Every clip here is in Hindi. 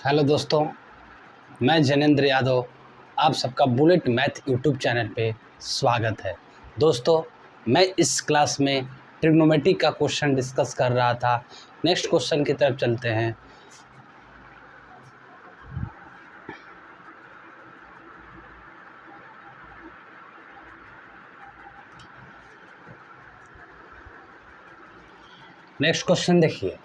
हेलो दोस्तों, मैं जनेंद्र यादव, आप सबका बुलेट मैथ यूट्यूब चैनल पे स्वागत है। दोस्तों, मैं इस क्लास में ट्रिग्नोमेट्री का क्वेश्चन डिस्कस कर रहा था। नेक्स्ट क्वेश्चन की तरफ चलते हैं। नेक्स्ट क्वेश्चन देखिए।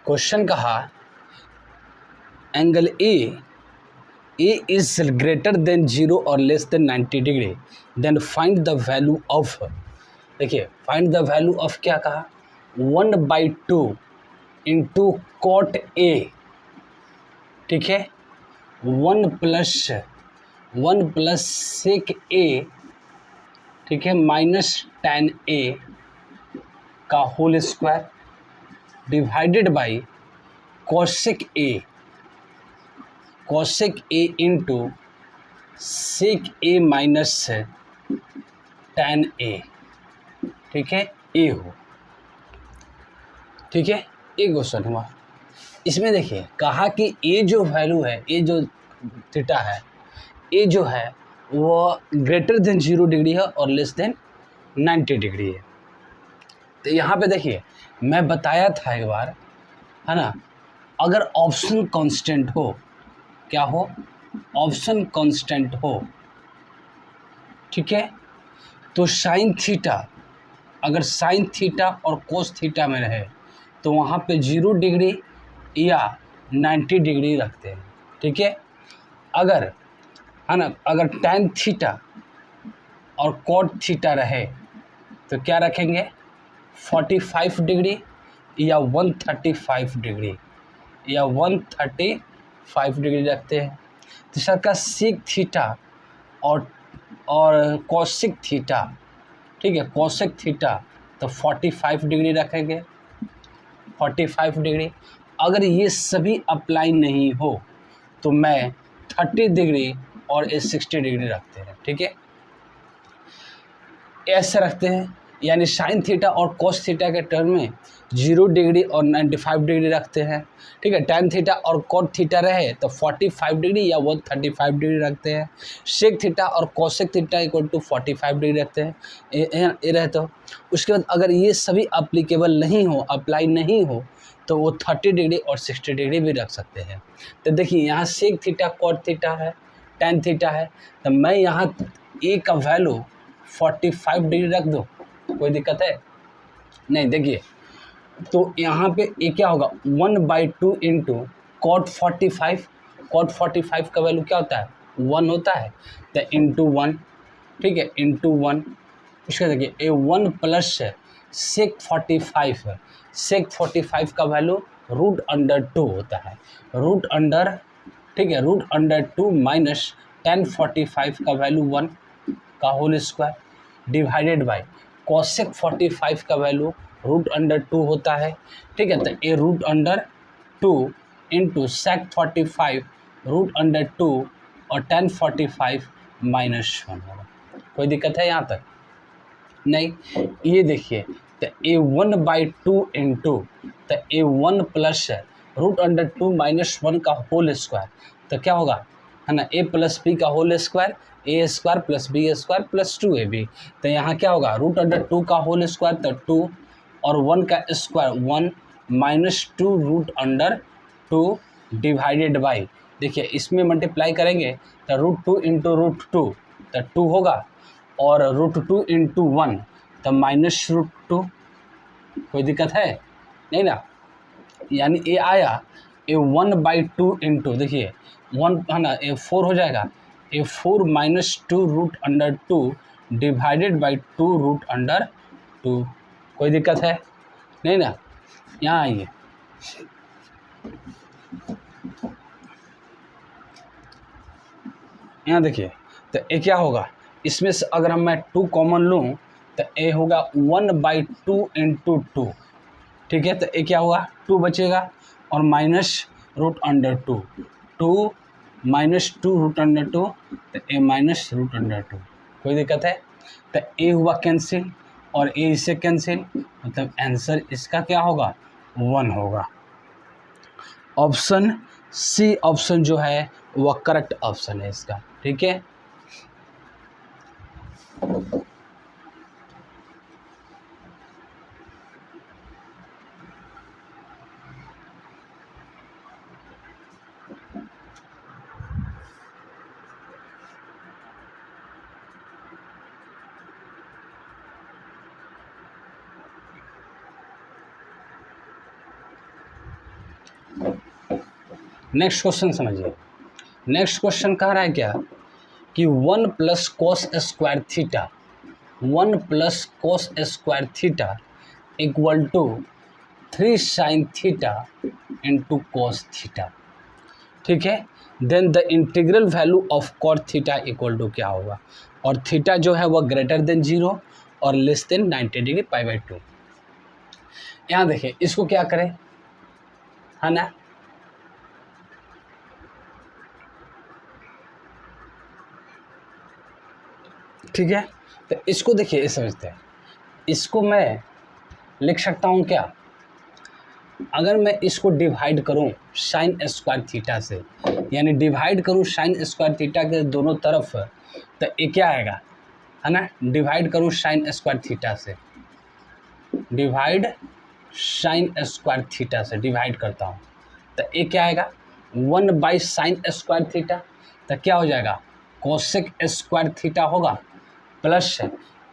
क्वेश्चन कहा angle A is greater than 0 or less than 90 degree, then find the value of, देखिए find the value of क्या कहा, 1/2 इंटू cot A, ठीक है, 1 प्लस sec A, ठीक है, माइनस tan A का whole square divided by cosec A into sec A minus tan A, ठीक है, ए हो, ठीक है। एक क्वेश्चन हुआ। इसमें देखिए कहा कि ए जो वैल्यू है, ए जो थीटा है, ए जो है वो ग्रेटर देन 0 डिग्री है और लेस देन 90 डिग्री है। तो यहाँ पे देखिए मैं बताया था एक बार, है ना, अगर ऑप्शन कांस्टेंट हो, क्या हो, ऑप्शन कांस्टेंट हो, ठीक है, तो साइन थीटा, अगर साइन थीटा और कोस थीटा में रहे तो वहाँ पे 0 डिग्री या 90 डिग्री रखते हैं, ठीक है। अगर, है ना, अगर tan थीटा और कॉट थीटा रहे तो क्या रखेंगे, 45 डिग्री या 135 डिग्री या 135 डिग्री रखते हैं। तीसरा का सेक थीटा और कोसेक थीटा, ठीक है, कोसेक थीटा तो 45 डिग्री रखेंगे, 45 डिग्री। अगर ये सभी अप्लाई नहीं हो तो मैं 30 डिग्री और 60 डिग्री रखते हैं, ठीक है, ऐसे रखते हैं। यानी साइन थीटा और कोस थीटा के टर्म में 0 डिग्री और 95 डिग्री रखते हैं, ठीक है। tan थीटा और कॉट थीटा रहे तो 45 डिग्री या 135 डिग्री रखते हैं। सेक थीटा और cosec theta equal to 45 degree रखते हैं, ये रहे। तो उसके बाद अगर ये सभी अप्लीकेबल नहीं हो, अप्लाई नहीं हो, तो वो 30 डिग्री और 60 डिग्री भी रख सकते हैं। तो देखिए यहाँ सेक थीटा, कॉट थीटा है, tan थीटा है, तो मैं यहाँ ए का वैल्यू 45 डिग्री रख दूँ, कोई दिक्कत है नहीं। देखिए तो यहाँ पे ये क्या होगा, 1/2 इंटू कॉट 45 का वैल्यू क्या होता है, 1 होता है, तो इंटू 1, ठीक है, इंटू 1। इसका देखिए ए 1 प्लस सेक 45 है, सेक 45 का वैल्यू √2 होता है, √, ठीक है, √2 माइनस tan 45 का वैल्यू 1 का whole square divided by cosec 45 का वैल्यू √2 होता है, ठीक है। तो ए √2 इंटू सेक 45 √2 और tan 45 माइनस 1 होगा। कोई दिक्कत है यहाँ तक नहीं। ये देखिए तो ए 1/2 इंटू, तो ए 1 प्लस √2 माइनस 1 का होल स्क्वायर, तो क्या होगा, है ना, ए प्लस बी का whole square, A square plus B square plus 2ab। तो यहाँ क्या होगा, √2 का होल स्क्वायर तो 2 और 1 का स्क्वायर 1 माइनस 2 √2 डिवाइडेड बाई, देखिए इसमें मल्टीप्लाई करेंगे तो √2 इंटू √2 तो 2 होगा, और √2 इंटू 1 तो माइनस √2। कोई दिक्कत है नहीं ना। यानी ये आया ए 1/2 इंटू, देखिए 1, है ना, ए 4 हो जाएगा, ए 4 माइनस 2 √2 डिवाइडेड बाई 2 √2। कोई दिक्कत है नहीं ना। यहाँ आइए, यहाँ देखिए तो ए क्या होगा, इसमें से अगर मैं 2 कॉमन लूँ तो ए होगा 1/2 इंटू 2, ठीक है। तो ए क्या होगा, 2 बचेगा और माइनस √2, 2 माइनस 2 √2, तो ए माइनस √2। कोई दिक्कत है। तो ए हुआ कैंसिल और ए इससे कैंसिल, मतलब आंसर इसका क्या होगा, 1 होगा। ऑप्शन सी ऑप्शन जो है वह करेक्ट ऑप्शन है इसका, ठीक है। नेक्स्ट क्वेश्चन समझिए। नेक्स्ट क्वेश्चन कह रहा है क्या कि 1 plus cos square theta, 1 plus cos square theta equal to 3 sine theta into cos theta, ठीक है। Then the integral value of cot theta equal to क्या होगा, और थीटा जो है वह ग्रेटर देन 0 और लेस देन 90 डिग्री π/2। यहाँ देखिए इसको क्या करें, है ना, ठीक है। तो इसको देखिए इस समझते हैं, इसको मैं लिख सकता हूँ क्या, अगर मैं इसको डिवाइड करूँ साइन स्क्वायर थीटा से, यानी डिवाइड करूँ साइन स्क्वायर थीटा के दोनों तरफ, तो ये क्या आएगा, है ना, डिवाइड करूँ साइन स्क्वायर थीटा से, डिवाइड साइन स्क्वायर थीटा से डिवाइड करता हूँ, तो ये क्या आएगा 1/sin स्क्वायर थीटा, तो क्या हो जाएगा कोसेक स्क्वायर थीटा होगा, plus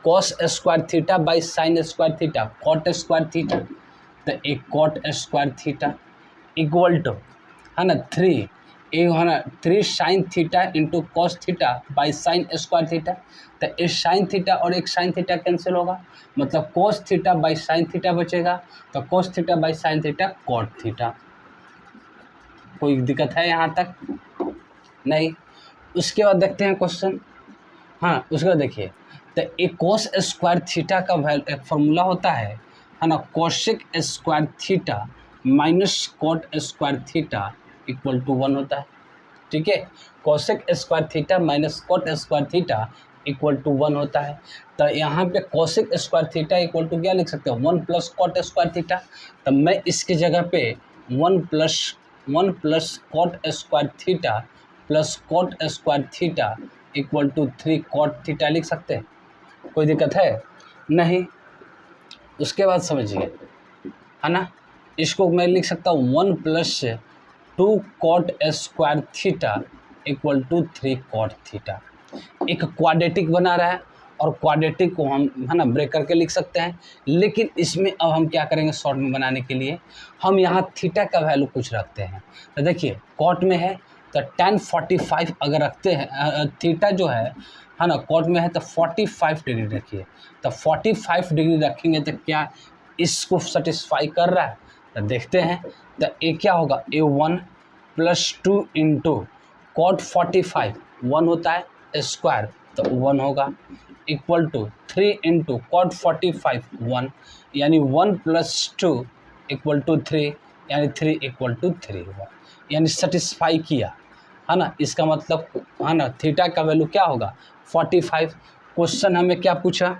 cos square theta by sine square theta cot square theta, तो एक cot square theta equal to, है ना, 3 एक है ना 3 sine theta into cos theta by sine square theta, तो एक साइन थीटा और एक साइन थीटा कैंसिल होगा, मतलब cos theta by sine theta बचेगा, तो cos theta by sine theta cot theta. कोई दिक्कत है यहाँ तक? नहीं। उसके बाद देखते हैं क्वेश्चन, हाँ उसके बाद देखिए, तो एक कोस स्क्वायर थीटा का एक फॉर्मूला होता है ना, cosec square theta minus cot square theta equal to 1 होता है, ठीक है। Cosec square theta minus cot square theta equal to 1 होता है, तो यहाँ पे cosec square theta equal to क्या लिख सकते हो 1 प्लस कॉट स्क्वायर थीटा, तो मैं इसकी जगह पे 1 plus cot square theta plus cot square theta equal to 3 cot theta लिख सकते हैं। कोई दिक्कत है? नहीं। उसके बाद समझिए, है ना, इसको मैं लिख सकता हूँ 1 plus 2 cot square theta equal to 3 cot theta. एक क्वाड्रेटिक बना रहा है और क्वाड्रेटिक को हम, है ना, ब्रेक करके लिख सकते हैं, लेकिन इसमें अब हम क्या करेंगे शॉर्ट में बनाने के लिए, हम यहाँ थीटा का वैल्यू कुछ रखते हैं। तो देखिए कॉट में है तो tan 45 अगर रखते हैं, थीटा जो है ना कॉट में है तो 45 डिग्री रखिए, तो 45 डिग्री रखेंगे तो क्या इसको सेटिस्फाई कर रहा है, तो देखते हैं। तो ये क्या होगा A1 प्लस 2 इंटू कॉट 45 1 होता है स्क्वायर, तो 1 होगा इक्वल टू 3 इंटू कॉट 45 1, यानी 1 प्लस 2 इक्वल टू 3, यानी 3 इक्वल टू 3 हुआ, यानी सेटिस्फाई किया, है ना। इसका मतलब, है ना, थीटा का वैल्यू क्या होगा 45। क्वेश्चन हमें क्या पूछा,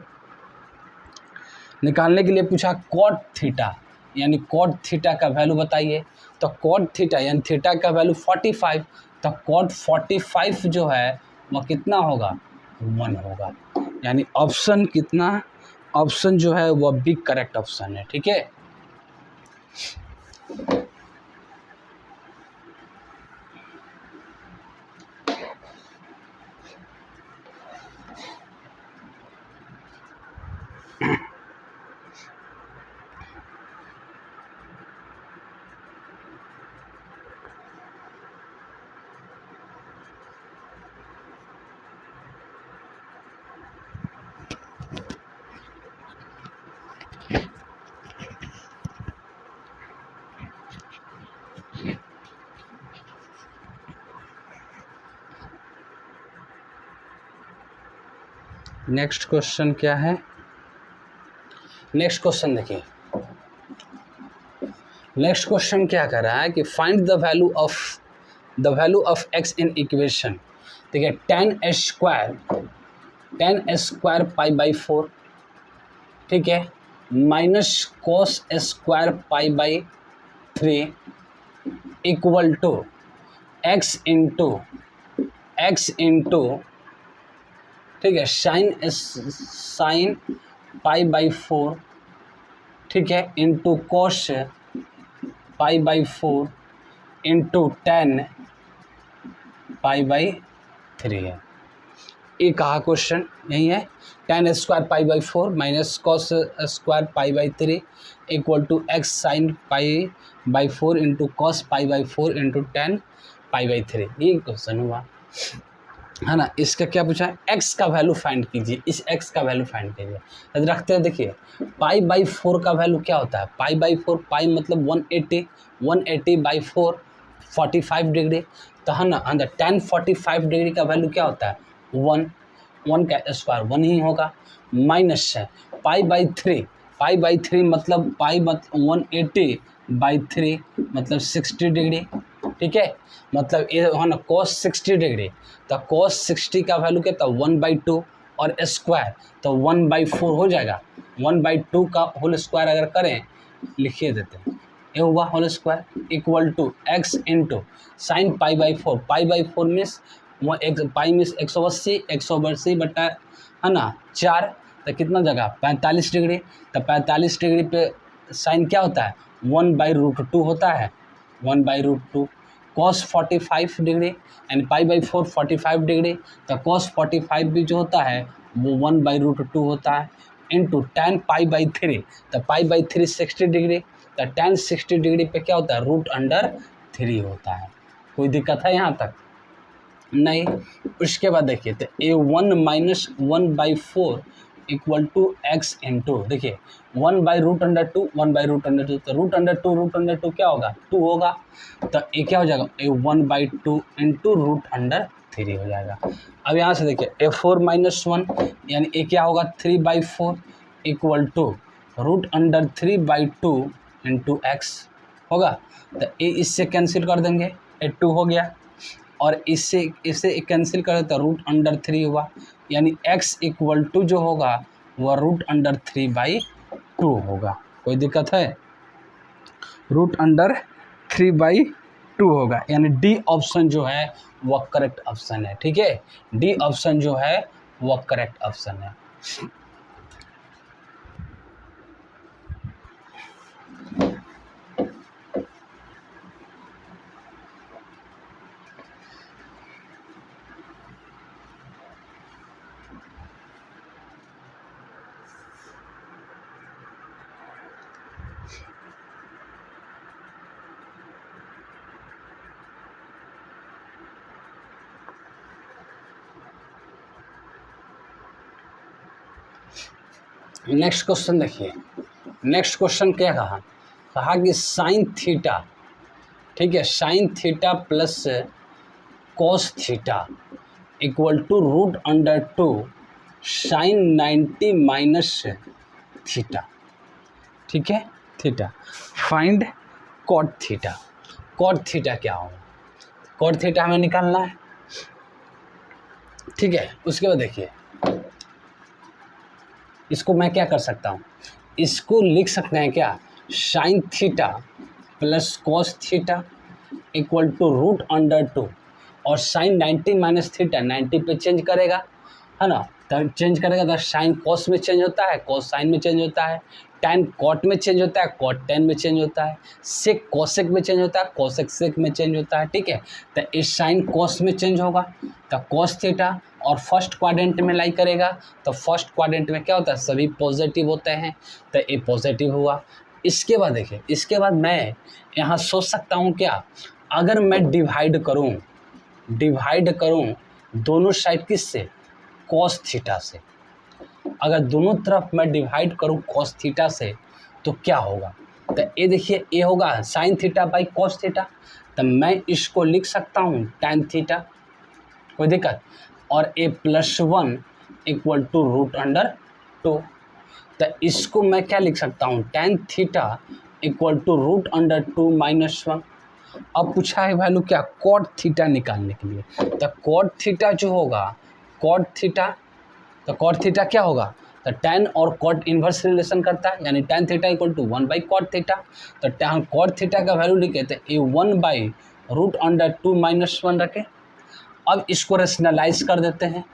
निकालने के लिए पूछा कॉट थीटा, यानी कॉट थीटा का वैल्यू बताइए, तो कॉट थीटा यानी थीटा का वैल्यू 45, तो कॉट 45 जो है वह कितना होगा 1 होगा, यानी ऑप्शन कितना, ऑप्शन जो है वह बी करेक्ट ऑप्शन है, ठीक है। नेक्स्ट क्वेश्चन क्या है, नेक्स्ट क्वेश्चन देखिए, नेक्स्ट क्वेश्चन क्या कर रहा है कि find the value of x in equation, ठीक है, tan स्क्वायर π/4, ठीक है, minus cos square π/3 equal to X into ठीक है साइन पाई बाई 4 ठीक है into cos pi by 4 into tan pi by 3 है। ये कहा क्वेश्चन यही है, tan square pi by 4 minus cos square pi by 3 equal to X sine pi by 4 into cos pi by 4 into tan pi by 3। ये क्वेश्चन हुआ है ना। इसका क्या पूछा है, एक्स का वैल्यू फाइंड कीजिए, इस एक्स का वैल्यू फाइंड कीजिए। यदि रखते हैं देखिए पाई बाई 4 का वैल्यू क्या होता है, पाई बाई 4 पाई मतलब 180 बाई 4 45 डिग्री, तो है ना अंदर टेन 45 डिग्री का वैल्यू क्या होता है 1 का स्क्वायर 1 ही होगा, माइनस है पाई बाई 3 मतलब पाई मतलब 180 बाई 3 मतलब 60 डिग्री ठीक है, मतलब ये है ना cos 60 डिग्री, तो cos 60 का वैल्यू क्या था 1/2 और स्क्वायर तो 1/4 हो जाएगा। 1/2 का होल स्क्वायर अगर करें लिखिए देते हैं, ये हुआ whole square equal to X into sine pi by 4 means pi means 180 बटा है ना 4 तो कितना जगह 45 डिग्री, तो 45 डिग्री पे साइन क्या होता है 1/√2 होता है 1/√2 cos 45 degree and pi by 4 45 degree, तो cos 45 भी जो होता है वो 1/√2 होता है इंटू टेन पाई बाई 3, तो पाई बाई 3 60 डिग्री, तो टेन 60 डिग्री पे क्या होता है √3 होता है। कोई दिक्कत है यहाँ तक नहीं। उसके बाद देखिए तो a1 minus 1/4 equal to X into देखिए 1/√2 1/√2 तो √2 क्या होगा 2 होगा, तो ये क्या हो जाएगा a1/2 इंटू √3 हो जाएगा। अब यहाँ से देखिए a4 माइनस 1 यानी ये क्या होगा 3/4 इक्वल टू √3/2 इंटू एक्स होगा, तो ये इससे कैंसिल कर देंगे ये 2 हो गया और इससे कैंसिल करें तो √3 हुआ, यानी x इक्वल टू जो होगा वह √3/2 होगा। कोई दिक्कत है √3/2 होगा, यानी डी ऑप्शन जो है वह करेक्ट ऑप्शन है। ठीक है, डी ऑप्शन जो है वह करेक्ट ऑप्शन है। नेक्स्ट क्वेश्चन देखिए, नेक्स्ट क्वेश्चन क्या कहा कि साइन थीटा ठीक है sine theta plus cos theta equal to √2 sine 90 minus theta ठीक है theta find cot theta. Cot theta क्या होगा, कॉट थीटा हमें निकालना है ठीक है। उसके बाद देखिए इसको मैं क्या कर सकता हूँ, इसको लिख सकते हैं क्या sine theta plus cos theta equal to √2 और साइन 90 माइनस थीटा 90 पे चेंज करेगा है ना, तो चेंज करेगा तो साइन कॉस में चेंज होता है, कॉस साइन में चेंज होता है, टैन कॉट में चेंज होता है, कॉट टैन में चेंज होता है, सेक कॉसेक में चेंज होता है, कॉसेक सेक में चेंज होता है। ठीक है, तो इस साइन कॉस में चेंज होगा तो कॉस थीटा और फर्स्ट क्वाड्रेंट में लाई करेगा, तो फर्स्ट क्वाड्रेंट में क्या होता है सभी पॉजिटिव होते हैं, तो ये पॉजिटिव हुआ। इसके बाद देखिए इसके बाद मैं यहाँ सोच सकता हूँ क्या, अगर मैं डिवाइड करूँ दोनों साइड किससे कॉस थीटा से, अगर दोनों तरफ मैं डिवाइड करूँ कॉस थीटा से तो क्या होगा, तो ये देखिए ये होगा sine theta by cos theta, तो मैं इसको लिख सकता हूँ टैन थीटा, कोई दिक्कत, और a+1 इक्वल टू √2, तो इसको मैं क्या लिख सकता हूँ टैन थीटा इक्वल टू √2 - 1। अब पूछा है वैल्यू क्या कॉट थीटा निकालने के लिए, तो कॉट थीटा जो होगा कॉट थीटा, तो कॉट थीटा क्या होगा, तो tan और कॉट इन्वर्स रिलेशन करता है, यानी tan theta equal to 1/cot theta. तो tan cot थीटा का वैल्यू लिखे थे ये 1/√2 - 1 रखे। अब इसको रेशनलाइज कर देते हैं,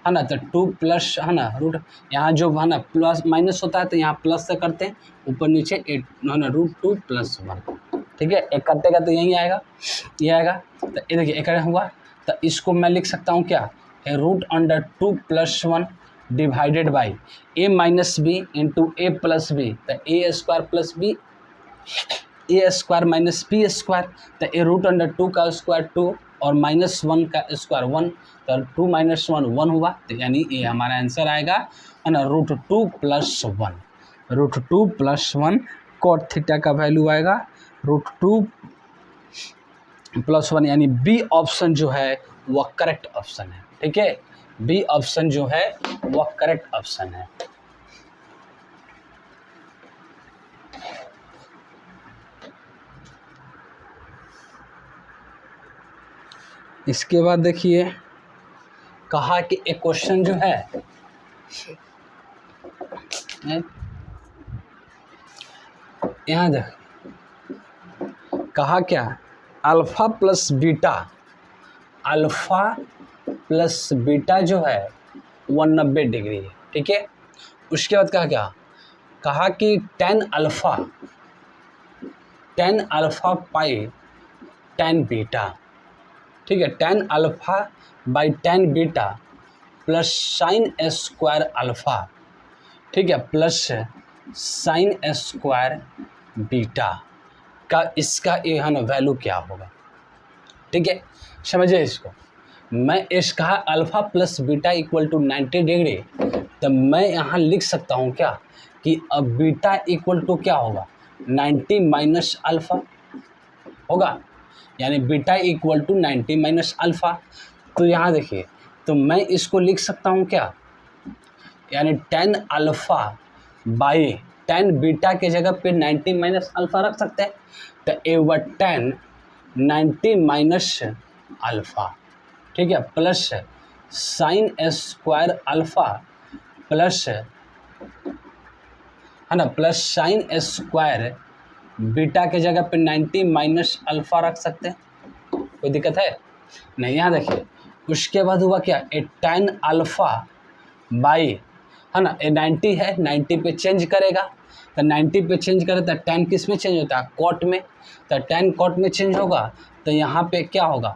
है ना। तो 2 प्लस, है ना, रूट, यहाँ जो है ना प्लस माइनस होता है तो यहाँ प्लस से करते हैं, ऊपर नीचे 8, है ना, √2 + 1, ठीक है। एक करते का तो यही आएगा, ये आएगा। तो ये देखिए एक हुआ, तो इसको मैं लिख सकता हूँ क्या, √2 + 1 divided by a - b into a + b, तो a² + b, a² - b², तो a √2 का स्क्वायर 2 और -1 का स्क्वायर 1, तो 2 - 1 1 हुआ, तो यानी ये हमारा आंसर आएगा, है ना, √2 + 1, √2 + 1 cot थीटा का वैल्यू आएगा √2 + 1, यानी बी ऑप्शन जो है वह करेक्ट ऑप्शन है, ठीक है। बी ऑप्शन जो है वह करेक्ट ऑप्शन है। इसके बाद देखिए कहा कि एक क्वेश्चन जो है यहाँ देख, कहा क्या, अल्फ़ा प्लस बीटा जो है 190 डिग्री है, ठीक है। उसके बाद कहा क्या, कहा कि tan अल्फ़ा पाई tan बीटा, ठीक है, tan α/tan beta plus sin square alpha, ठीक है, प्लस sin स्क्वायर बीटा का इसका ये है ना वैल्यू क्या होगा, ठीक है। समझिए इसको, मैं इस कहा alpha plus beta equal to 90 degree, तो मैं यहाँ लिख सकता हूँ क्या कि अब बीटा इक्वल टू क्या होगा, 90 माइनस अल्फ़ा होगा, यानी beta equal to 90 minus alpha. तो यहाँ देखिए, तो मैं इसको लिख सकता हूँ क्या, यानी tan α/tan बीटा के जगह पे 90 माइनस अल्फ़ा रख सकते हैं, तो ए हुआ tan 90 माइनस अल्फ़ा, ठीक है, plus sin square alpha plus, है ना, प्लस sin स्क्वायर बीटा के जगह पे 90 माइनस अल्फ़ा रख सकते हैं, कोई दिक्कत है नहीं। यहाँ देखिए उसके बाद हुआ क्या, ए tan α/, है ना, ए 90 है, 90 पे चेंज करेगा, तो 90 पे चेंज करे तो tan किस में चेंज होता है, कॉट में, तो tan कॉट में चेंज होगा, तो यहाँ पे क्या होगा,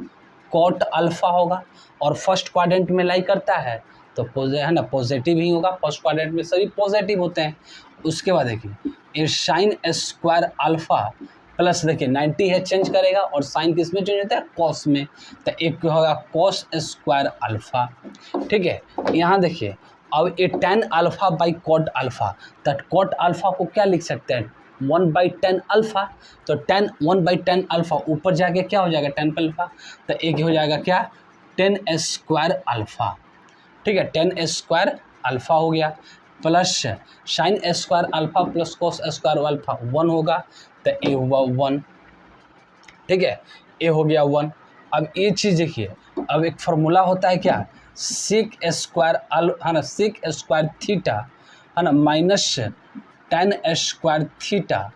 कॉट अल्फ़ा होगा, और फर्स्ट क्वाड्रेंट में लाई करता है तो है ना पॉजिटिव ही होगा, फर्स्ट क्वाड्रेंट में सभी पॉजिटिव होते हैं। उसके बाद देखिए ये sin स्क्वायर अल्फ़ा प्लस, देखिए 90 है, चेंज करेगा, और साइन किस में चेंज होता है, कॉस में, तो एक होगा cos स्क्वायर अल्फ़ा, ठीक है। यहाँ देखिए अब ये tan α/cot अल्फ़ा, तो cot अल्फ़ा को क्या लिख सकते हैं, 1/tan अल्फ़ा, तो tan 1/tan अल्फ़ा ऊपर जाके क्या हो जाएगा tan अल्फ़ा, तो एक हो जाएगा क्या, tan स्क्वायर अल्फ़ा, ठीक है, tan स्क्वायर अल्फ़ा हो गया, plus sin square alpha plus cos square alpha 1 होगा, तो ए हुआ 1, ठीक है, ए हो गया 1। अब ये चीज़ देखिए, अब एक फार्मूला होता है क्या, सेक स्क्वायर है ना, सेक स्क्वायर थीटा, है ना, minus tan square theta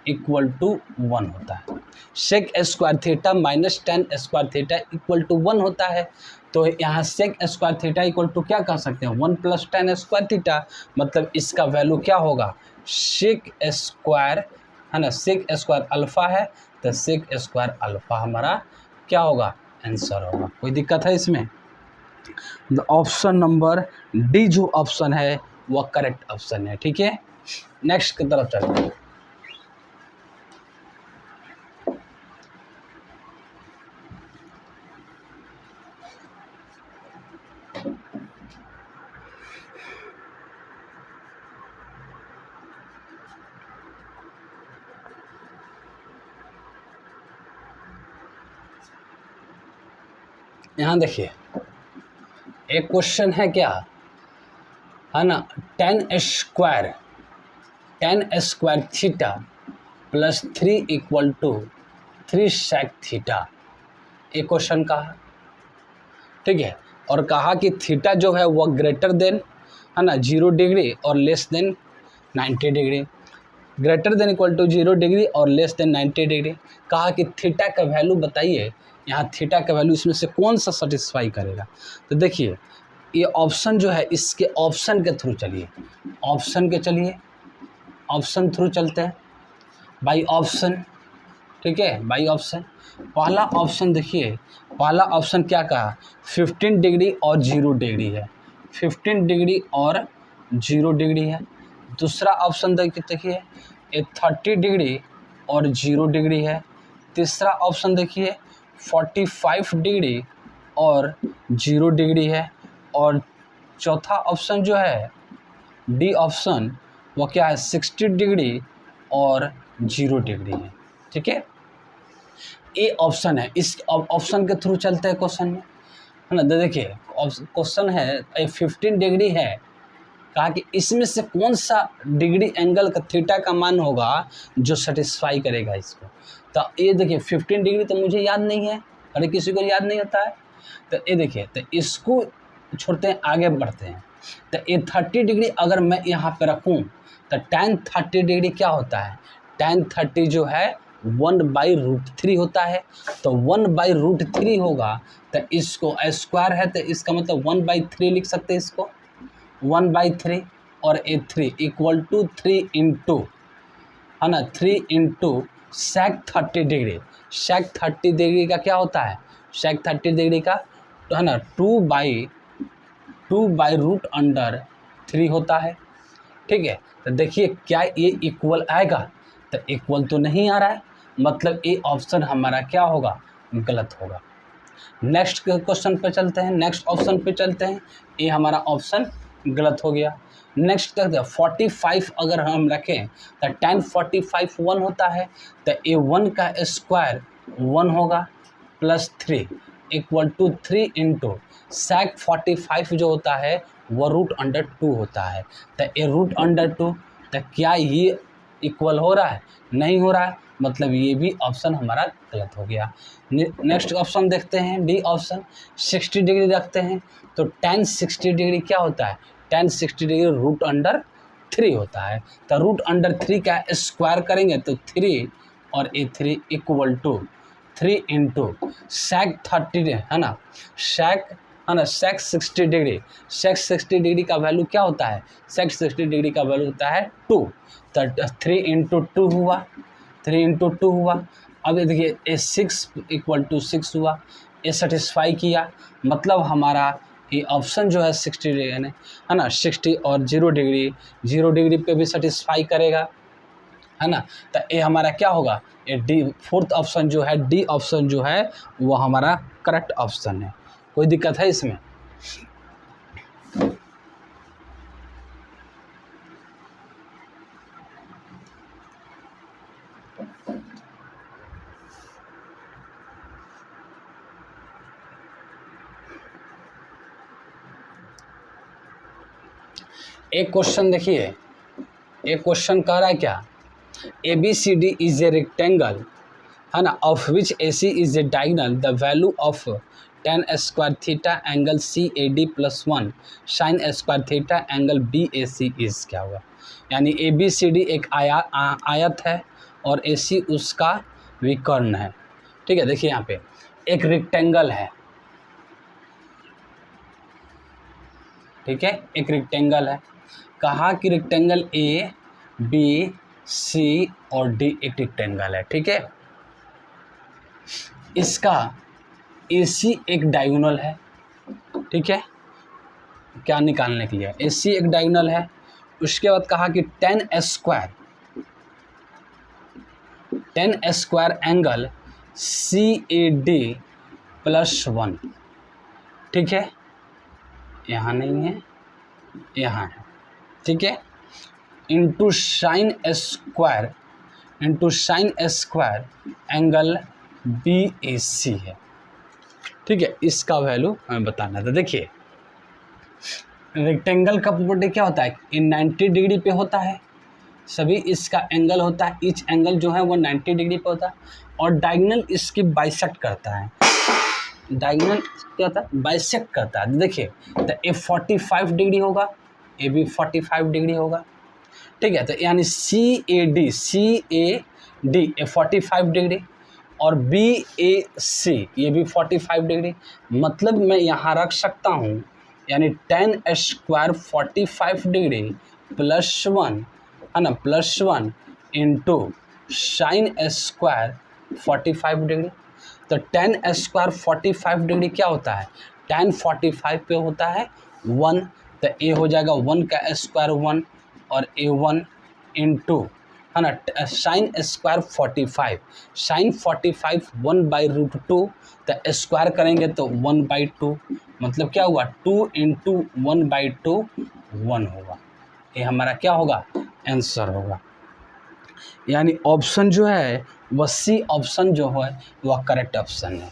equal to 1 होता है। Sec square theta minus tan square theta equal to 1 होता है, तो यहाँ sec square theta equal to क्या कर सकते हैं, 1 + tan स्क्वायर थीटा, मतलब इसका वैल्यू क्या होगा, सेक स्क्वायर, है ना, सेक स्क्वायर अल्फ़ा है, तो सेक स्क्वायर अल्फ़ा हमारा क्या होगा, आंसर होगा। कोई दिक्कत है इसमें, ऑप्शन नंबर डी जो ऑप्शन है वह करेक्ट ऑप्शन है, ठीक है। नेक्स्ट की तरफ चलते हैं। यहाँ देखिए एक क्वेश्चन है क्या, है ना, tan square theta plus 3 equal to 3 sec theta, एक क्वेश्चन का है, ठीक है, और कहा कि थीटा जो है वह ग्रेटर देन, है ना 0 डिग्री और less than 90 degree, greater than equal to 0 degree और लेस देन 90 डिग्री। कहा कि थीटा का वैल्यू बताइए, यहाँ थीटा का वैल्यू इसमें से कौन सा सेटिस्फाई करेगा। तो देखिए ये ऑप्शन जो है, इसके ऑप्शन के थ्रू चलिए, ऑप्शन थ्रू चलते हैं, बाई ऑप्शन, ठीक है, बाई ऑप्शन। पहला ऑप्शन देखिए, पहला ऑप्शन क्या कहा, 15 डिग्री और 0 डिग्री है, 15 डिग्री और 0 डिग्री है। दूसरा ऑप्शन देखिए ये 30 डिग्री और 0 डिग्री है। तीसरा ऑप्शन देखिए 45 डिग्री और 0 डिग्री है। और चौथा ऑप्शन जो है डी ऑप्शन, वो क्या है, 60 डिग्री और 0 डिग्री है। ठीक है, ये ऑप्शन है, इस ऑप्शन के थ्रू चलते हैं क्वेश्चन में, है ना। देखिए क्वेश्चन है 15 डिग्री है, कहा कि इसमें से कौन सा डिग्री एंगल का थीटा का मान होगा जो सेटिस्फाई करेगा इसको। तो ये देखिए 15 डिग्री तो मुझे याद नहीं है, अरे किसी को याद नहीं होता है। तो ये देखिए, तो इसको छोड़ते हैं, आगे बढ़ते हैं। तो ये 30 डिग्री अगर मैं यहाँ पे रखूँ तो tan 30 डिग्री क्या होता है, tan 30 जो है 1/√3 होता है। तो 1/√3 होगा, तो इसको स्क्वायर है तो इसका मतलब 1/3 लिख सकते हैं इसको, 1/3 और ए 3 इक्वल टू 3 इंटू, है ना, 3 into sec 30 degree. sec 30 degree का क्या होता है, sec 30 डिग्री का तो है ना 2/√3 होता है। ठीक है, तो देखिए क्या ये इक्वल आएगा, तो इक्वल तो नहीं आ रहा है, मतलब ये ऑप्शन हमारा क्या होगा, गलत होगा। नेक्स्ट क्वेश्चन पे चलते हैं, नेक्स्ट ऑप्शन पे चलते हैं, ये हमारा ऑप्शन गलत हो गया। नेक्स्ट करते हैं 45 अगर हम रखें तो tan 45 1 होता है, तो ये 1 का स्क्वायर 1 होगा plus 3 equal to 3 into sec 45 जो होता है वो √2 होता है। तो ये √2, तो क्या ये इक्वल हो रहा है, नहीं हो रहा है, मतलब ये भी ऑप्शन हमारा गलत हो गया। नेक्स्ट ऑप्शन देखते हैं, डी ऑप्शन 60 डिग्री रखते हैं, तो tan 60 डिग्री क्या होता है, tan 60 डिग्री √3 होता है। तो √3 का स्क्वायर करेंगे तो 3 और ए 3 इक्वल टू 3 इंटू sec 30 है ना, sec 60 डिग्री, sec 60 डिग्री का वैल्यू क्या होता है, sec 60 डिग्री का वैल्यू होता है 2, तो 3 इंटू 2 हुआ, 3 इंटू 2 हुआ। अब देखिए ए 6 इक्वल टू 6 हुआ, ये सेटिस्फाई किया, मतलब हमारा ये ऑप्शन जो है 60 डिग्री है ना, 60 और 0 डिग्री, 0 डिग्री पे भी सेटिस्फाई करेगा, है ना। तो ये हमारा क्या होगा, ये डी फोर्थ ऑप्शन जो है, डी ऑप्शन जो है वो हमारा करेक्ट ऑप्शन है। कोई दिक्कत है इसमें? एक क्वेश्चन देखिए, एक क्वेश्चन कह रहा है क्या, ABCD इज ए रेक्टेंगल, है ना, of which AC is a diagonal, the value of tan square theta angle CAD + 1 sin square theta angle BAC is क्या होगा। यानी ABCD एक आयत है और AC उसका विकर्ण है। ठीक है, देखिए यहाँ पे एक रेक्टेंगल है, ठीक है, एक रेक्टेंगल है, कहा कि रेक्टेंगल A B C और D एक रेक्टेंगल है। ठीक है, इसका AC एक डायगोनल है। ठीक है, क्या निकालने के लिए, AC एक डायगोनल है। उसके बाद कहा कि tan स्क्वायर एंगल CAD + 1, ठीक है, यहाँ नहीं है, यहाँ है, ठीक है, into sine square angle BAC है। ठीक है, इसका वैल्यू हमें बताना था। देखिए रेक्टेंगल का प्रॉपर्टी क्या होता है, इन 90 डिग्री पे होता है, सभी इसका एंगल होता है, ईच एंगल जो है वो 90 डिग्री पे होता है, और डायगोनल इसकी बाइसेक्ट करता है, डायगोनल क्या होता है, बाइसेक्ट करता है। देखिए तो ये 45 डिग्री होगा, ए भी 45 डिग्री होगा। ठीक है, तो यानी सी ए डी ये 45 डिग्री और बी ए सी ये भी 45 डिग्री। मतलब मैं यहाँ रख सकता हूँ यानी tan स्क्वायर 45 डिग्री प्लस 1 है ना, plus 1 into sine square 45 degree. तो tan स्क्वायर 45 डिग्री क्या होता है, tan 45 पे होता है 1, तो ए हो जाएगा 1 का स्क्वायर 1 और A1 इंटू है ना साइन स्क्वायर 45, साइन 45 1/√2, तो स्क्वायर करेंगे तो 1/2, मतलब क्या हुआ 2 इंटू 1/2 1 होगा। ये हमारा क्या होगा, आंसर होगा। यानी ऑप्शन जो है वह सी ऑप्शन जो है वह करेक्ट ऑप्शन है।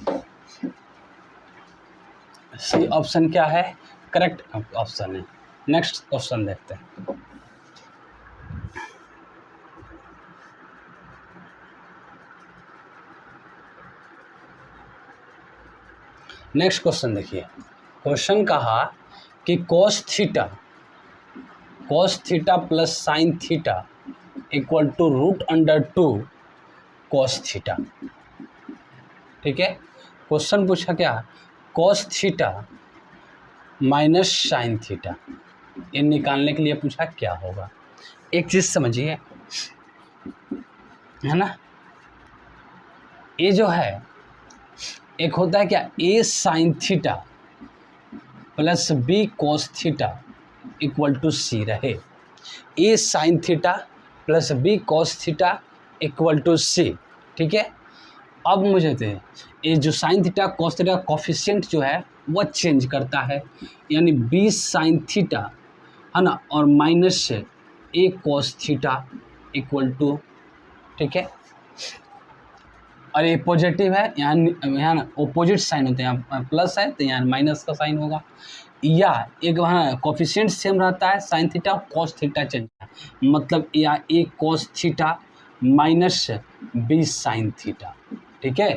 सी ऑप्शन क्या है, करेक्ट ऑप्शन है। नेक्स्ट क्वेश्चन देखते हैं। नेक्स्ट क्वेश्चन देखिए, क्वेश्चन कहा कि cos theta plus sine theta equal to √2 cos theta. ठीक है, क्वेश्चन पूछा क्या, cos theta minus sine theta, ये निकालने के लिए पूछा क्या होगा। एक चीज़ समझिए, है ना, ये जो है एक होता है क्या, A sine theta plus B cos theta equal to C रहे। A sine theta plus B cos theta equal to C. ठीक है, अब मुझे दे ये जो sine theta cos theta coefficient जो है वह चेंज करता है, यानी बी साइन थीटा है ना और माइनस से ए कॉस थीटा इक्वल टू। ठीक है, और ये पॉजिटिव है, यहाँ ना ऑपोजिट साइन होते हैं, यहाँ प्लस है तो यहाँ माइनस का साइन होगा, या एक वहाँ कोफिशिएंट सेम रहता है sine theta cos theta change है, मतलब या A cos theta minus B sine theta. ठीक है,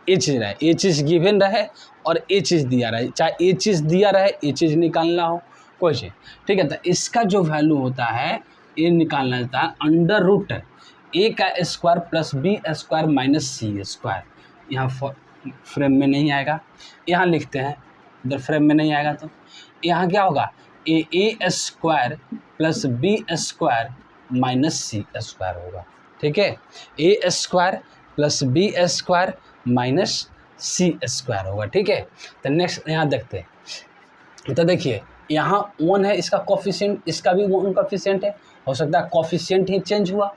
ये चीज़ रहे, ये चीज़ गिवन रहे और ये चीज़ दिया रहे, चाहे ये चीज़ दिया रहे ये चीज़ निकालना हो कोई चीज़। ठीक है, तो इसका जो वैल्यू होता है ये निकालना होता है अंडर रूट ए का square plus B square minus C square. यहाँ फ्रेम में नहीं आएगा, यहाँ लिखते हैं, इधर फ्रेम में नहीं आएगा तो यहाँ क्या होगा, A square plus B square minus C square होगा। ठीक है, A square plus B square minus C square होगा। ठीक है, तो नेक्स्ट यहाँ देखते हैं, तो देखिए यहाँ 1 है इसका कोफिशिएंट, इसका भी 1 कोफिशिएंट है, हो सकता है कोफिशिएंट ही चेंज हुआ,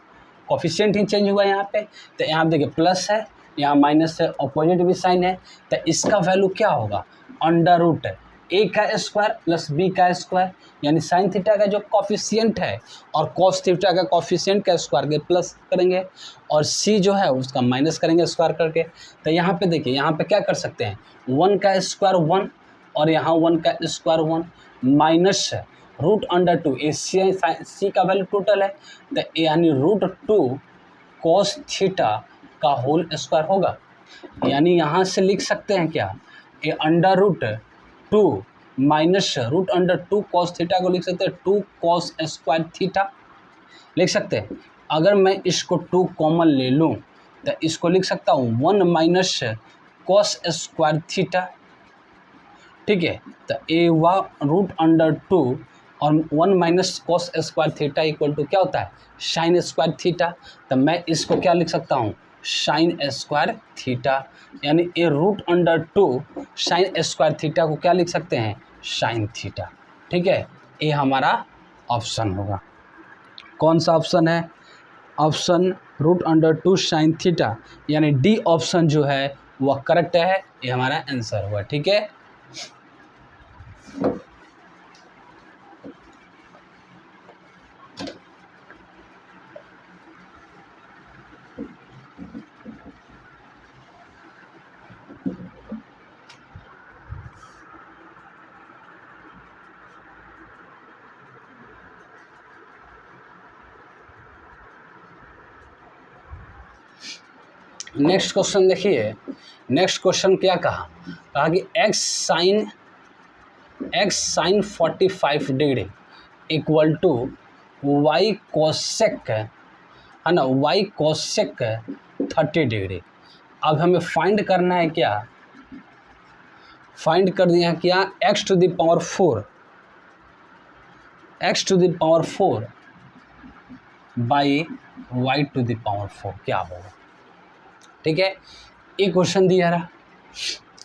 कोफिशिएंट ही चेंज हुआ यहाँ पे। तो यहाँ देखिए प्लस है, यहाँ माइनस है, अपोजिट भी साइन है, तो इसका वैल्यू क्या होगा, अंडर रूट ए का स्क्वायर प्लस बी का स्क्वायर, यानी साइन थीटा का जो कोफिशिएंट है और कॉस थीटा का कोफिशिएंट का स्क्वायर के प्लस करेंगे और सी जो है उसका माइनस करेंगे स्क्वायर करके। तो यहाँ पे देखिए, यहाँ पे क्या कर सकते हैं, 1 का स्क्वायर 1 और यहाँ 1 का स्क्वायर 1 माइनस √2 ए सी का वैल्यू टोटल है, तो यानी √2 कॉस थीटा का होल स्क्वायर होगा। यानी यहाँ से लिख सकते हैं क्या, ए √2 माइनस √2 कॉस थीटा को लिख सकते हैं 2 कॉस स्क्वायर थीटा लिख सकते हैं। अगर मैं इसको 2 कॉमन ले लूँ तो इसको लिख सकता हूँ 1 माइनस कॉस स्क्वायर थीटा। ठीक है, तो ए हुआ √2 और 1 minus cos square theta equal to क्या होता है, साइन स्क्वायर थीटा। तो मैं इसको क्या लिख सकता हूँ, साइन स्क्वायर थीटा, यानी ए √2 साइन स्क्वायर थीटा को क्या लिख सकते हैं, साइन थीटा। ठीक है, ये हमारा ऑप्शन होगा। कौन सा ऑप्शन है, ऑप्शन √2 साइन थीटा, यानी डी ऑप्शन जो है वह करेक्ट है, ये हमारा आंसर हुआ। ठीक है, नेक्स्ट क्वेश्चन देखिए। नेक्स्ट क्वेश्चन क्या कहा कि x sine 45 degree equal to Y cosec, है ना, वाई कोसेक 30 डिग्री। अब हमें फाइंड करना है क्या, फाइंड कर दिया क्या, X to the power 4, X to the power 4 by Y to the power 4 क्या होगा। ठीक है, एक क्वेश्चन दिया रहा,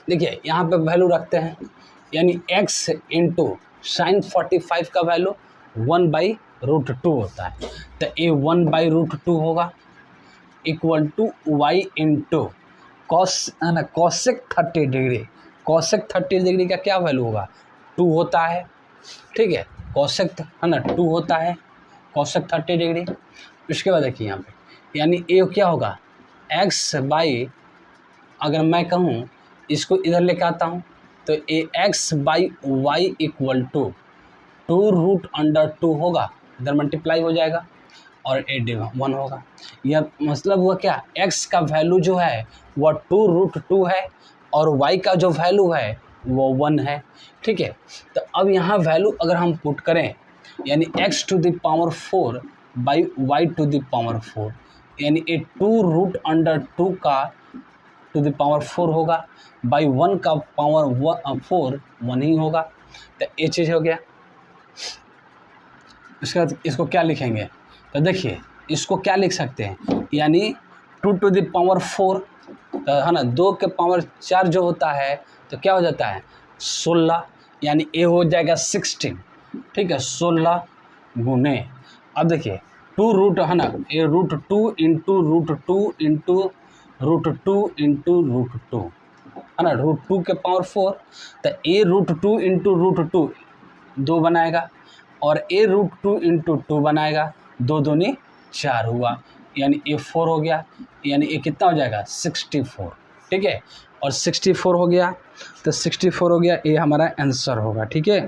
देखिए यहाँ पे वैल्यू रखते हैं, यानी x इंटू साइन 45 का वैल्यू 1/√2 होता है, तो ये 1/√2 होगा equal to Y into cos, है ना, कॉसेक 30 डिग्री, कॉसेक 30 डिग्री का क्या वैल्यू होगा, 2 होता है। ठीक है, कॉसेक, है ना, 2 होता है कॉसेक 30 डिग्री। इसके बाद देखिए यहाँ पे, यानी ये क्या होगा, x बाई, अगर मैं कहूँ इसको इधर लेके आता हूँ तो A X by Y equal to 2√√2 होगा, इधर मल्टीप्लाई हो जाएगा और ए डी 1 होगा। यह मतलब हुआ क्या, x का वैल्यू जो है वह 2√2 है और y का जो वैल्यू है वो 1 है। ठीक है, तो अब यहाँ वैल्यू अगर हम पुट करें, यानी x to the power 4 by Y to the power 4, यानी ये 2√2 का टू द पावर 4 होगा, बाई 1 का पावर 4 1 ही होगा, तो ये चीज़ हो गया। इसके बाद इसको क्या लिखेंगे, तो देखिए इसको क्या लिख सकते हैं, यानी 2 टू द पावर 4, तो है ना, 2 के पावर 4 जो होता है तो क्या हो जाता है 16, यानी ए हो जाएगा 16। ठीक है, 16 गुने, अब देखिए 2 है ना, ए √2 इंटू √2 इंटू √2 इंटू √2, है ना, √2 के पावर 4, तो ए √2 इंटू √2 2 बनाएगा और ए √2 इंटू 2 बनाएगा, 2 दूनी 4 हुआ, यानी ए 4 हो गया, यानी ए कितना हो जाएगा 64। ठीक है, और 64 हो गया, तो 64 हो गया, ये हमारा आंसर होगा। ठीक है,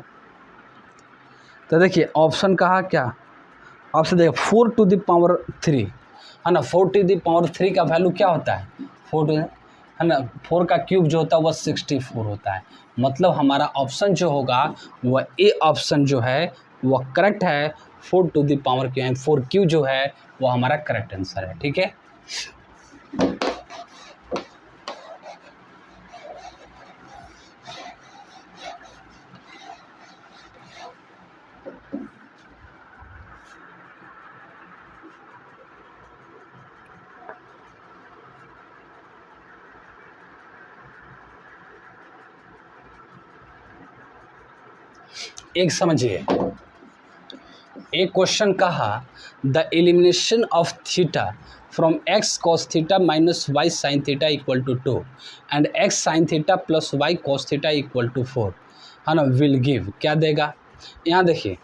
तो देखिए ऑप्शन कहा क्या, ऑप्शन देखिए 4 टू द पावर 3, है ना, 4 टू द पावर 3 का वैल्यू क्या होता है, 4 है ना, 4 का क्यूब जो होता है वह 64 होता है। मतलब हमारा ऑप्शन जो होगा वह ए ऑप्शन जो है वह करेक्ट है, 4 to the power Q, 4 Q जो है वो हमारा करेक्ट आंसर है। ठीक है, एक समझिए, एक क्वेश्चन कहा the elimination of theta from X cos theta minus Y sine theta equal to 2 and X sine theta plus Y cos theta equal to 4, है ना, विल गिव, क्या देगा। यहाँ देखिए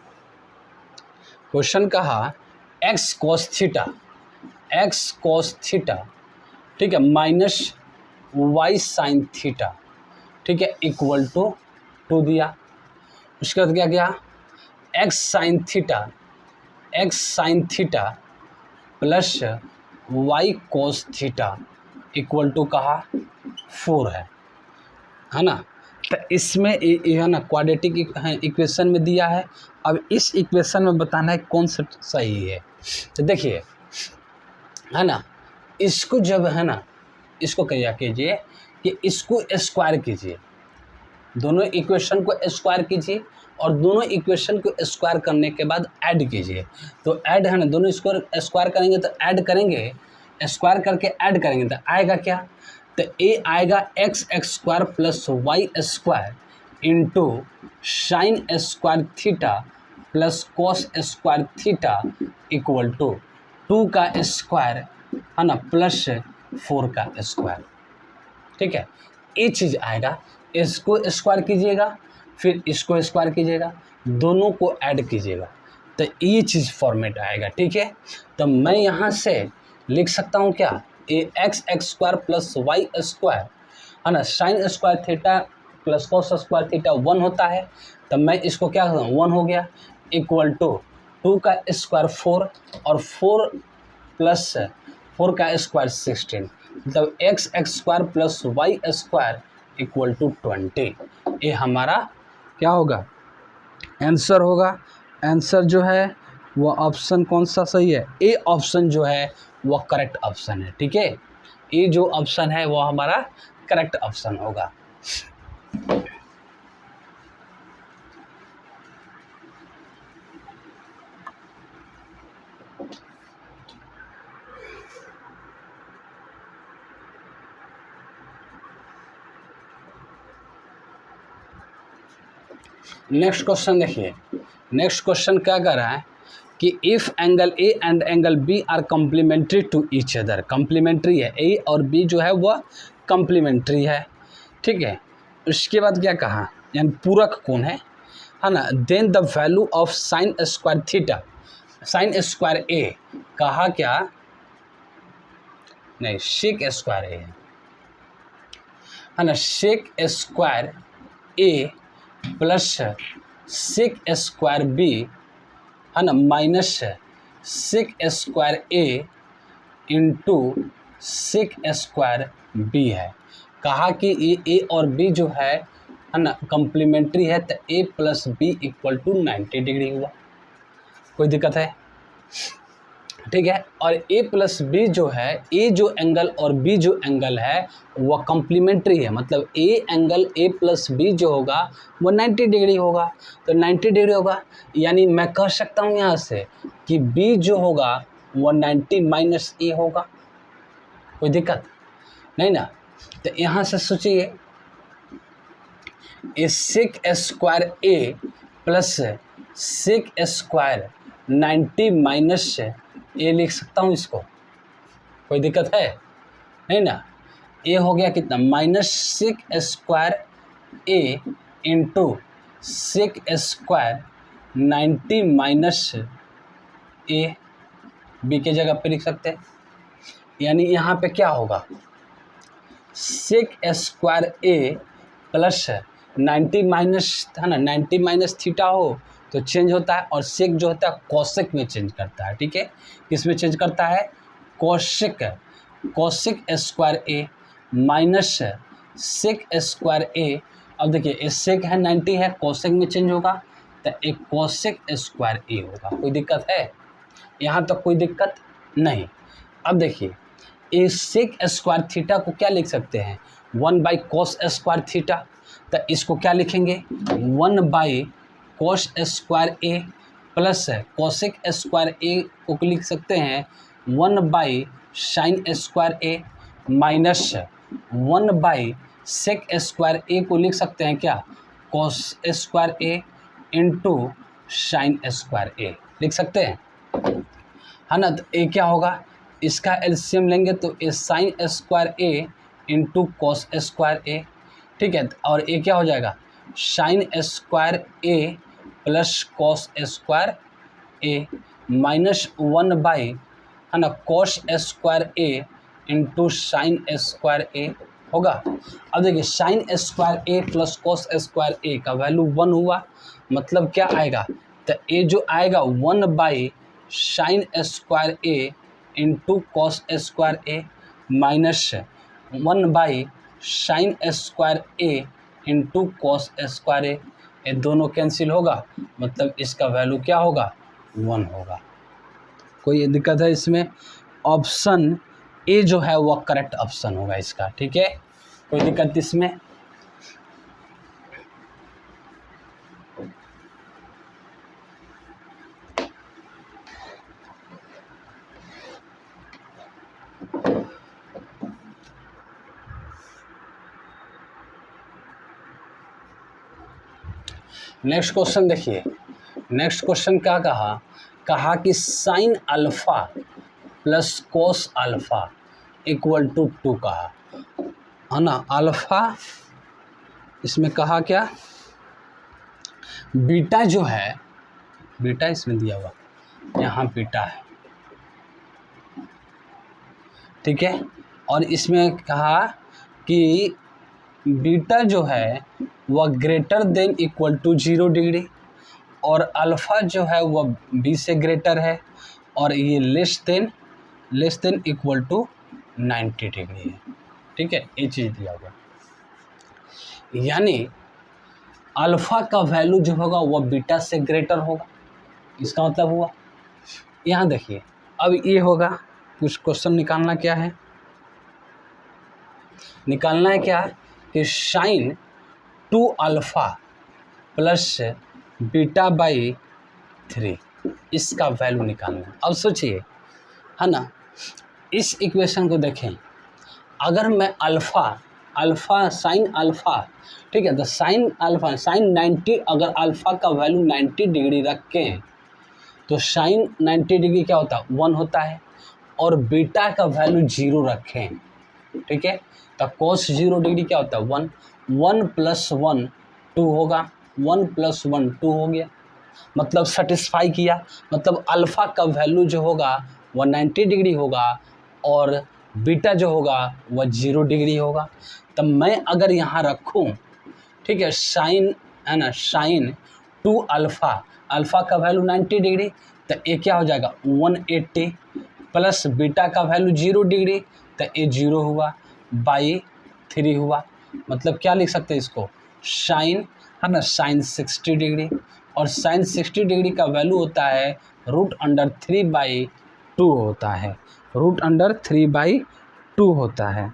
क्वेश्चन कहा x cos theta, x cos theta, ठीक है, माइनस वाई साइन थीटा, ठीक है, इक्वल टू 2 दिया। उसके बाद क्या किया, X sine theta plus Y cos theta equal to कहा 4 है ना। तो इसमें है ना क्वाड्रेटिक इक्वेशन में दिया है। अब इस इक्वेशन में बताना है कौन सा सही है। तो देखिए है ना, इसको जब है ना, इसको क्या कीजिए कि इसको स्क्वायर कीजिए, दोनों इक्वेशन को स्क्वायर कीजिए और दोनों इक्वेशन को स्क्वायर करने के बाद ऐड कीजिए। तो ऐड है ना, दोनों स्क्वायर करेंगे तो ऐड करेंगे, स्क्वायर करके ऐड करेंगे तो आएगा क्या, तो ए आएगा X square plus Y square into sine square theta plus cos square theta equal to 2 का स्क्वायर है ना प्लस 4 का स्क्वायर। ठीक है, ये चीज़ आएगा। इसको स्क्वायर कीजिएगा फिर इसको स्क्वायर कीजिएगा, दोनों को ऐड कीजिएगा तो ये चीज़ फॉर्मेट आएगा। ठीक है, तो मैं यहाँ से लिख सकता हूँ क्या, A X square plus Y square है ना, sine square theta plus cos square theta 1 होता है। तो मैं इसको क्या करूँ, 1 हो गया इक्वल टू 2 का स्क्वायर 4 और 4 प्लस 4 का स्क्वायर 16, मतलब X square plus Y square equal to 20। ये हमारा क्या होगा, आंसर होगा। आंसर जो है वो ऑप्शन कौन सा सही है, ए ऑप्शन जो है वो करेक्ट ऑप्शन है। ठीक है, ए जो ऑप्शन है वो हमारा करेक्ट ऑप्शन होगा। नेक्स्ट क्वेश्चन देखिए, नेक्स्ट क्वेश्चन क्या कर रहा है कि if angle A and angle B are complementary to each other, complementary है, ए और बी जो है वह कम्प्लीमेंट्री है। ठीक है, उसके बाद क्या कहा, यानी पूरक कोण है ना, then the value of sine square theta, sine square A, कहा क्या, नहीं सेक स्क्वायर ए है ना, sec square A plus sec square B है ना, minus sec square A into sec square B है। कहा कि ये ए और बी जो है ना कम्प्लीमेंट्री है, तो A plus B equal to 90 degree हुआ। कोई दिक्कत है? ठीक है, और ए प्लस बी जो है, ए जो एंगल और बी जो एंगल है वह कम्प्लीमेंट्री है, मतलब A angle A plus B जो होगा वो 90 डिग्री होगा, तो 90 डिग्री होगा, यानी मैं कह सकता हूँ यहाँ से कि बी जो होगा वो 90 माइनस ए होगा। कोई दिक्कत नहीं ना? तो यहाँ से सोचिए, ए सेक square A plus sec square 90 minus ए लिख सकता हूँ इसको, कोई दिक्कत है? नहीं ना? ए हो गया कितना, minus sec square A into sec square 90 minus A, B के जगह पे लिख सकते हैं। यानी यहाँ पे क्या होगा, सेक स्क्वायर ए प्लस 90 माइनस है ना, 90 माइनस थीटा हो तो चेंज होता है, और सेक जो होता है कोसेक में चेंज करता है। ठीक है, किस में चेंज करता है, cosec, cosec square A minus sec square ए। अब देखिए सेक है 90 है, कोसेक में चेंज होगा तो एक कोसेक स्क्वायर ए होगा। कोई दिक्कत है? यहाँ तक कोई दिक्कत नहीं। अब देखिए ए सेक स्क्वायर थीटा को क्या लिख सकते हैं, 1 बाई कोस स्क्वायर थीटा, तो इसको क्या लिखेंगे, 1 by cos square A plus cosec square A को लिख सकते हैं 1 by sine square A minus 1 by sec square A को लिख सकते हैं क्या, cos square A into sine square A लिख सकते हैं, है ना। तो ए क्या होगा, इसका एलसीएम लेंगे तो ए sine square A into cos square ए। ठीक है, और ए क्या हो जाएगा, sign square A plus cos square A minus 1 by है ना कोस square A into sine square ए होगा। अब देखिए sign square A plus cos square ए का वैल्यू 1 हुआ, मतलब क्या आएगा, तो ए जो आएगा 1 by sine square A into cos square A minus 1 by sine square A into cos square A, ये दोनों कैंसिल होगा, मतलब इसका वैल्यू क्या होगा, 1 होगा। कोई दिक्कत है इसमें? ऑप्शन ए जो है वह करेक्ट ऑप्शन होगा इसका। ठीक है, कोई दिक्कत इसमें? नेक्स्ट क्वेश्चन देखिए, नेक्स्ट क्वेश्चन क्या कहा, कहा कि sine alpha plus cos alpha equal to 2 कहा, है ना। अल्फा इसमें कहा क्या, बीटा जो है, बीटा इसमें दिया हुआ, यहाँ बीटा है, ठीक है, और इसमें कहा कि बीटा जो है वह greater than equal to 0 degree, और अल्फ़ा जो है वह बी से ग्रेटर है, और ये less than equal to 90 degree है। ठीक है, ये चीज़ दिया हुआ, यानी अल्फ़ा का वैल्यू जो होगा वह बीटा से ग्रेटर होगा। इसका मतलब हुआ। यहाँ देखिए अब ये होगा, कुछ क्वेश्चन निकालना क्या है, निकालना है क्या कि sine 2 alpha plus beta by 3 इसका वैल्यू निकालना है। अब सोचिए, है ना, इस इक्वेशन को देखें, अगर मैं अल्फ़ा साइन अल्फ़ा, ठीक है, तो साइन अल्फ़ा साइन 90, अगर अल्फ़ा का वैल्यू 90 डिग्री रखें तो साइन 90 डिग्री क्या होता है 1 होता है, और बीटा का वैल्यू 0 रखें, ठीक है, तो cos 0 डिग्री क्या होता है 1, 1 प्लस 1 2 होगा, 1 प्लस 1 2 हो गया, मतलब सेटिस्फाई किया, मतलब अल्फ़ा का वैल्यू जो होगा वह 90 डिग्री होगा और बीटा जो होगा वह 0 डिग्री होगा। तब मैं अगर यहाँ रखूँ, ठीक है, साइन, है ना, साइन 2 अल्फ़ा, अल्फ़ा का वैल्यू 90 डिग्री, तो ये क्या हो जाएगा 180 प्लस बीटा का वैल्यू 0 डिग्री, तो ये 0 हुआ बाई 3 हुआ, मतलब क्या लिख सकते हैं इसको, साइन, है ना, साइन 60 डिग्री, और साइन 60 डिग्री का वैल्यू होता है √3/2 होता है, √3/2 होता है,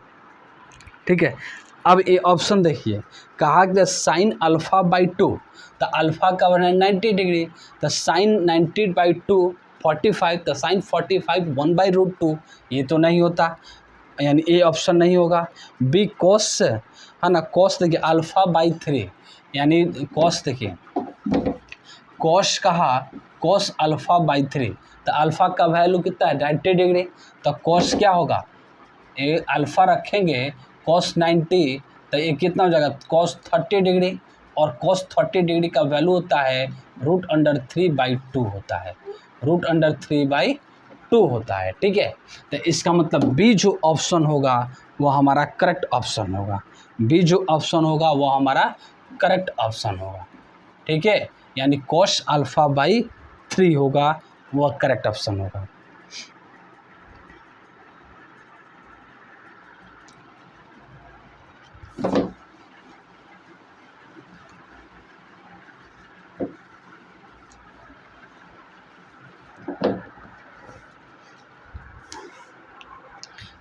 ठीक है। अब ये ऑप्शन देखिए, कहा कि साइन अल्फ़ा बाई 2, तो अल्फ़ा का वैल्यू 90 डिग्री, तो साइन 90/2 45, तो साइन 45 1/√2, ये तो नहीं होता, यानी ए ऑप्शन नहीं होगा। बी कॉस, है ना, कॉस देखिए अल्फ़ा बाई 3, यानी कॉस देखिए, कॉस कहा कॉस अल्फ़ा बाई 3, तो अल्फ़ा का वैल्यू कितना है 90 डिग्री, तो कॉस क्या होगा, ये अल्फ़ा रखेंगे कॉस 90, तो ये कितना हो जाएगा कॉस 30 डिग्री, और कॉस 30 डिग्री का वैल्यू होता है √3/2 होता है, √3/2 होता है, ठीक है। तो इसका मतलब बी जो ऑप्शन होगा वो हमारा करेक्ट ऑप्शन होगा, बी जो ऑप्शन होगा वो हमारा करेक्ट ऑप्शन होगा, ठीक है, यानी कॉस अल्फ़ा बाई 3 होगा, वह करेक्ट ऑप्शन होगा।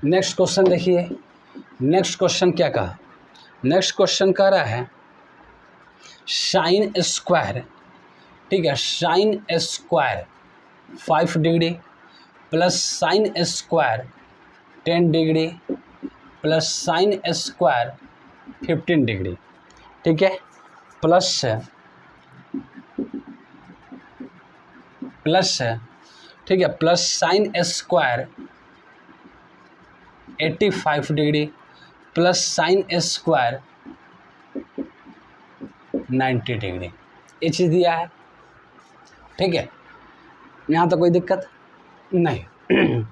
नेक्स्ट क्वेश्चन देखिए, नेक्स्ट क्वेश्चन क्या कहा, नेक्स्ट क्वेश्चन कह रहा है साइन स्क्वायर, ठीक है, sign square 5 degree plus sine square 10 degree plus sine square 15 degree, ठीक है, प्लस ठीक है, plus sine square 85 degree plus sine square 90 degree, ये चीज़ दिया है, ठीक है, यहाँ तो कोई दिक्कत नहीं।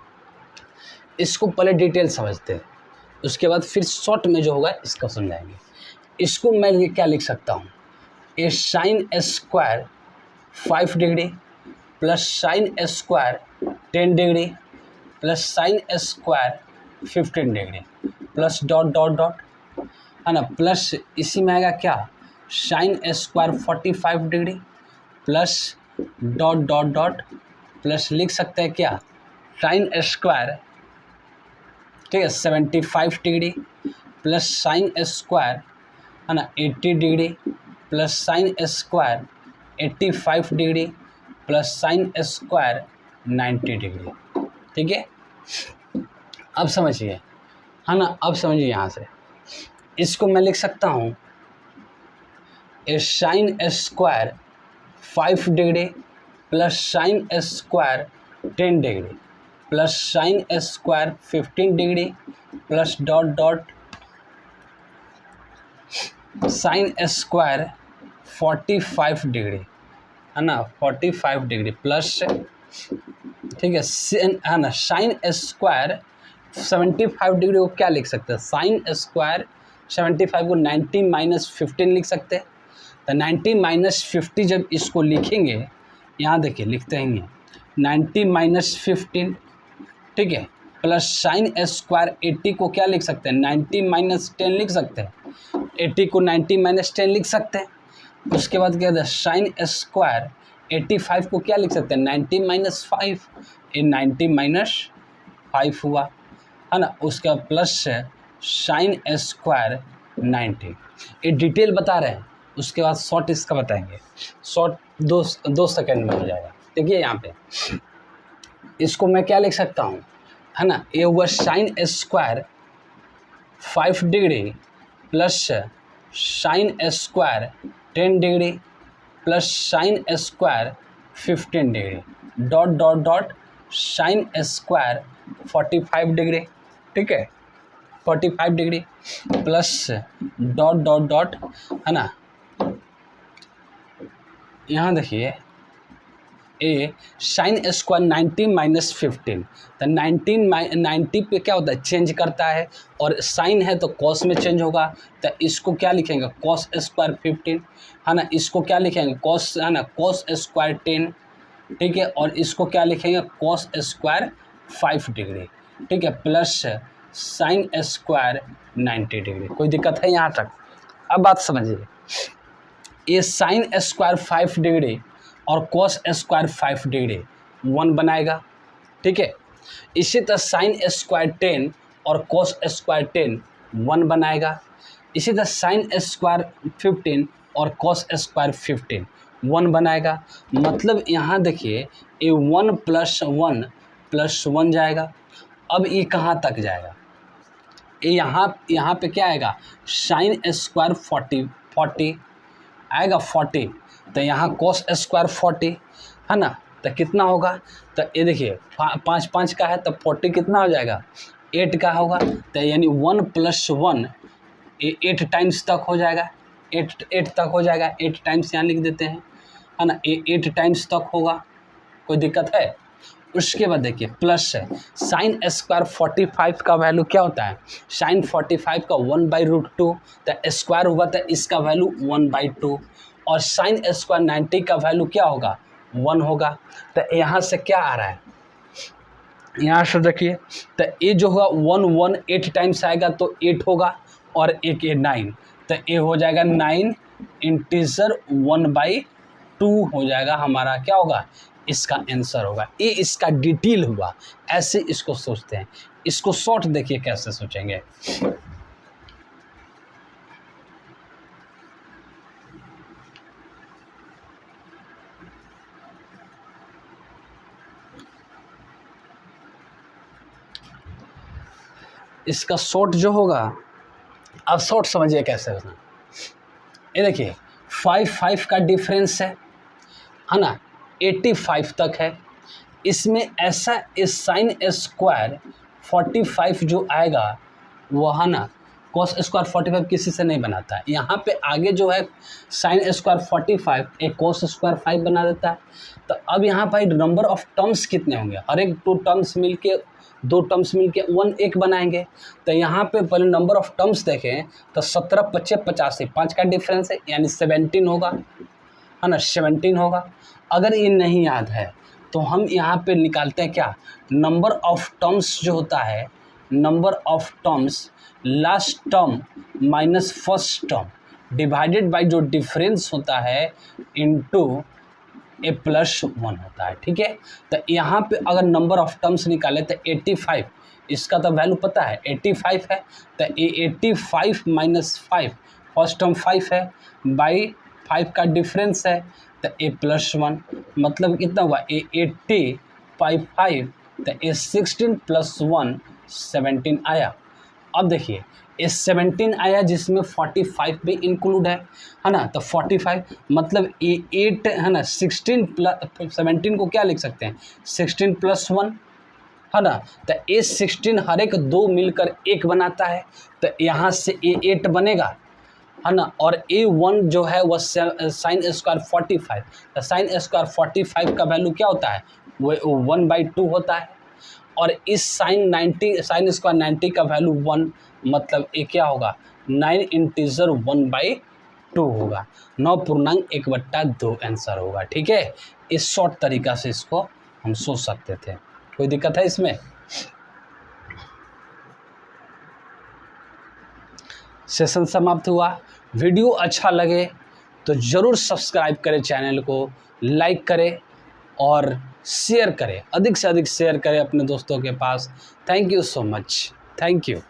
इसको पहले डिटेल समझते हैं, उसके बाद फिर शॉर्ट में जो होगा इसको समझाएंगे। इसको मैं ये क्या लिख सकता हूँ, A sine square 5 degree plus sine square 10 degree plus sine square 15 degree plus dot dot dot, है ना, प्लस इसी में आएगा क्या sine square 45 degree plus dot dot dot plus लिख सकते हैं क्या साइन स्क्वायर, ठीक है, 75 डिग्री प्लस साइन स्क्वायर, है ना, 80 degree plus sine square 85 degree plus sine square 90 degree, ठीक है। अब समझिए, है ना, अब समझिए, यहाँ से इसको मैं लिख सकता हूँ A sine square 5 degree plus sine square 10 degree plus sine square 15 degree plus dot dot sine square 45 degree, है ना, 45 डिग्री प्लस, ठीक है ना, साइन स्क्वायर 75 डिग्री को क्या लिख सकते हैं, साइन स्क्वायर 75 को 90 माइनस 15 लिख सकते हैं, तो 90 माइनस 50 जब इसको लिखेंगे, यहाँ देखिए लिखते हैं 90 माइनस 15, ठीक है, प्लस साइन स्क्वायर 80 को क्या लिख सकते हैं 90 माइनस 10 लिख सकते हैं, 80 को 90 माइनस 10 लिख सकते हैं। उसके बाद क्या है साइन स्क्वायर 85 को क्या लिख सकते हैं 90 माइनस 5, ये 90 माइनस 5 हुआ है ना, उसका प्लस है साइन स्क्वायर 90। ये डिटेल बता रहे हैं, उसके बाद शॉर्ट इसका बताएंगे, शॉर्ट 2 सेकेंड में हो जाएगा। देखिए यहाँ पे इसको मैं क्या लिख सकता हूँ है ना, ये हुआ sign square 5 degree plus sine square 10 degree plus sine square 15 degree dot dot dot sine square 45 degree, ठीक है 45 degree plus dot dot dot है ना, यहाँ देखिए ए साइन स्क्वायर 90 माइनस 15, तो 90 पे क्या होता है चेंज करता है, और साइन है तो कॉस में चेंज होगा, तो इसको क्या लिखेंगे कॉस स्क्वायर 15 है ना, इसको क्या लिखेंगे कॉस है ना कॉस स्क्वायर 10, ठीक है, और इसको क्या लिखेंगे कॉस स्क्वायर 5 डिग्री, ठीक है, प्लस साइन स्क्वायर 90 डिग्री। कोई दिक्कत है यहाँ तक? अब बात समझिए, ये साइन स्क्वायर 5 डिग्री और कॉस स्क्वायर 5 डिग्री 1 बनाएगा, ठीक है। इसी तरह साइन स्क्वायर 10 और कॉस स्क्वायर 10 1 बनाएगा। इसी तरह साइन स्क्वायर 15 और कॉस स्क्वायर 15 1 बनाएगा। मतलब यहाँ देखिए ये 1 प्लस 1 जाएगा। अब ये कहाँ तक जाएगा, ये यहाँ पे क्या आएगा साइन स्क्वायर 40 आएगा 40, तो यहाँ कॉस स्क्वायर 40 है ना, तो कितना होगा, तो ये देखिए 5 का है तो 40 कितना हो जाएगा 8 का होगा, तो यानी 1 प्लस 1 8 टाइम्स तक हो जाएगा, 8 तक हो जाएगा, 8 टाइम्स यहाँ लिख देते हैं है ना, 8 टाइम्स तक होगा। कोई दिक्कत है? उसके बाद देखिए प्लस है साइन स्क्वायर 45 का वैल्यू क्या होता है, साइन 45 का 1/√2, तो स्क्वायर हुआ तो इसका वैल्यू 1/2, और साइन स्क्वायर 90 का वैल्यू क्या होगा 1 होगा। तो यहाँ से क्या आ रहा है, यहाँ से देखिए तो ये जो होगा 1 8 टाइम्स आएगा तो 8 होगा, और एक ये 9, तो ये हो जाएगा 9 इंटीजर 1/2 हो जाएगा हमारा, क्या होगा इसका आंसर होगा। ये इसका डिटेल हुआ, ऐसे इसको सोचते हैं। इसको शॉर्ट देखिए कैसे सोचेंगे। इसका शॉर्ट जो होगा, अब शॉर्ट समझिए कैसे होना। ये देखिए 5 का डिफरेंस है ना, 85 तक है। इसमें ऐसा इस साइन स्क्वायर 45 जो आएगा वो है ना, कॉस स्क्वायर 45 किसी से नहीं बनाता है। यहाँ पे आगे जो है साइन स्क्वायर 45 एक कॉस स्क्वायर 5 बना देता है। तो अब यहाँ पर नंबर ऑफ टर्म्स कितने होंगे, हर एक 2 टर्म्स मिलके 2 टर्म्स मिलके 1 बनाएंगे। तो यहाँ पे पहले नंबर ऑफ टर्म्स देखें तो 17 25 85, 5 का डिफरेंस है यानी 17 होगा है ना, 17 होगा। अगर ये नहीं याद है तो हम यहाँ पे निकालते हैं क्या, नंबर ऑफ टर्म्स जो होता है, number of terms last term minus first term divided by जो डिफरेंस होता है इनटू ए प्लस 1 होता है, ठीक है। तो यहाँ पे अगर नंबर ऑफ टर्म्स निकाले तो 85, इसका तो वैल्यू पता है 85 है, तो ये 85 माइनस 5 फर्स्ट टर्म 5 है बाई 5 का डिफरेंस है तो ए प्लस 1, मतलब कितना हुआ ए 80 5 तो ए 16 प्लस 1 17 आया। अब देखिए ये 17 आया जिसमें 45 भी इंक्लूड है ना, तो 45 मतलब ये 8 है ना, 16 प्लस 17 को क्या लिख सकते हैं 16 प्लस 1 है ना, तो ए 16 हर एक 2 मिलकर 1 बनाता है, तो यहाँ से ए 8 बनेगा है ना, और ए 1 जो है वह साइन स्क्वायर 45, तो साइन स्क्वायर 45 का वैल्यू क्या होता है वो 1/2 होता है, और इस साइन स्क्वायर 90 का वैल्यू 1, मतलब ये क्या होगा 9 इंटीजर 1/2 होगा, 9.1/2 आंसर होगा, ठीक है। इस शॉर्ट तरीका से इसको हम सोच सकते थे। कोई दिक्कत है इसमें? सेशन समाप्त हुआ। वीडियो अच्छा लगे तो ज़रूर सब्सक्राइब करें चैनल को, लाइक करें और शेयर करें, अधिक से अधिक शेयर करें अपने दोस्तों के पास। Thank you so much, thank you.